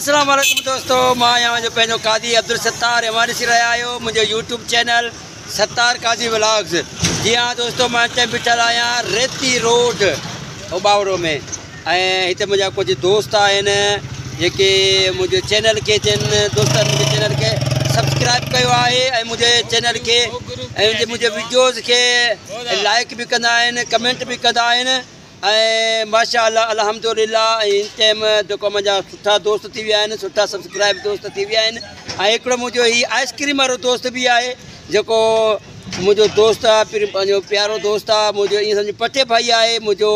अस्सलाम वालेकुम दोस्तों, मां यहाँ जो पंहिंजो कादी अब्दुल सत्तार हमारे से रहा आयो मुझे यूट्यूब चैनल सत्तार काजी व्लॉग्स। जी हाँ दोस्तों, मैं हिते बीठल आहियां रेती रोड उबावड़ो में ऐं हिते मुंहिंजा कुछ दोस्त आहिनि जेके मुझे चैनल के दोस्तनि मुझे चैनल के सब्सक्राइब कयो आहे ऐं मुझे चैनल के मुझे वीडियोज़ के लाइक भी कंदा आहिनि, कमेंट भी कंदा आहिनि ऐं माशाअल्लाह अल्हम्दुलिल्लाह। इन टाइम जेको मुंहिंजा सुठा दोस्त थी विया आहिनि, सुठा सब्सक्राइब दोस्त थी विया आहिनि। ऐं हिकिड़ो मुंहिंजो ही आइसक्रीम वारो दोस्त भी आहे जेको मुंहिंजो दोस्त आहे, पंहिंजो प्यारो दोस्त आहे, मुंहिंजो ईअं सम्झो पटे भाई आहे, मुंहिंजो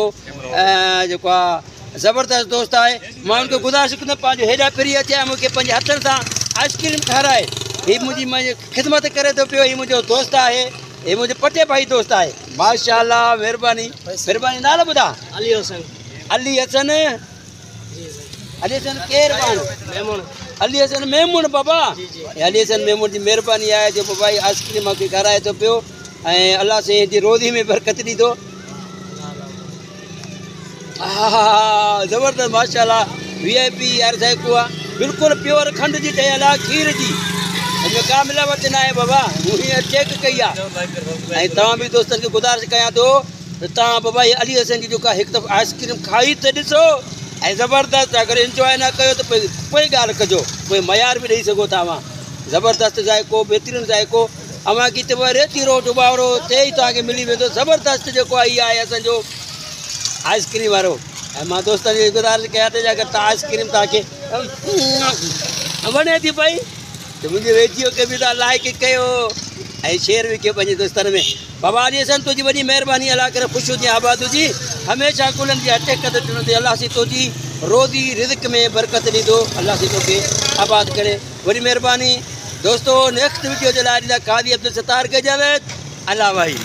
जेको आहे ज़बरदस्त दोस्त आहे। मां उनखे गुज़ारिश कंदुमि पंहिंजो हेॾा फिरी अचे ऐं मूंखे पंहिंजे हथनि सां आइसक्रीम खाराए। हीअ मुंहिंजी ख़िदमत करे थो पियो, हीअ मुंहिंजो दोस्त आहे, ये मुझे पटे भाई दोस्त है। माशाअल्लाह, मेहरबानी मेहरबानी। नाला बुधा? अली हसन। अली हसन, अली हसन केर बान? मेमून। अली हसन मेमून बाबा। अली हसन मेमून जी मेहरबानी है जो भाई आइसक्रीम मूंखे खाराए थो पियो ऐं अल्लाह से जी रोज़ी में बरकत ॾींदो। हा ज़बरदस्त माशाअल्लाह। VIP यार साहिबु आहे बिल्कुलु प्योर खंड जी ठहियल आहे, खीर जी, इसमें का मिलावट ना है बाबा, मुझे चेक कई है। तव्हां भी दोस्तन के गुज़ारिश कयां थो त तव्हां बाबा ये अली हसन जी जो हिकु दफ़ो आइसक्रीम खाई त ॾिसो ऐं ज़बरदस्त। अगर इंजॉय ना कयो तो कोई ॻाल्हि कजो, कोई मयार भी ॾेई सघो था। ज़बरदस्त जायको, बेहतरीन जायको। अवां की त रेती रोड उबावड़ो ते ही तव्हांखे मिली वेंदो ज़बरदस्त जेको आहे आहे असांजो आइसक्रीम वारो। ऐं मां दोस्तनि खे गुज़ारिश कयां थो अगरि तव्हां आइसक्रीम तव्हांखे वणे थी पई तो मुझे वीडियो के भी लाइक कयो ऐं शेयर भी कयो पंहिंजे दोस्तनि में। बाबा अली हसन तुझी वॾी महिरबानी, अल्लाह करे ख़ुशि हुजे, आबाद हुजी, हमेशह गुलनि जी अटे क़दर ॾिनो। अल्लाह से तुझी रोज़ी रिज़्क़ में बरकत ॾींदो, अल्लाह से तोखे आबाद करे। वॾी महिरबानी दोस्तों। नेक्स्ट वीडियो जे लाइ ॾींदा कादी अब्दुल सत्तार के जावेद। अल्लाह भाई।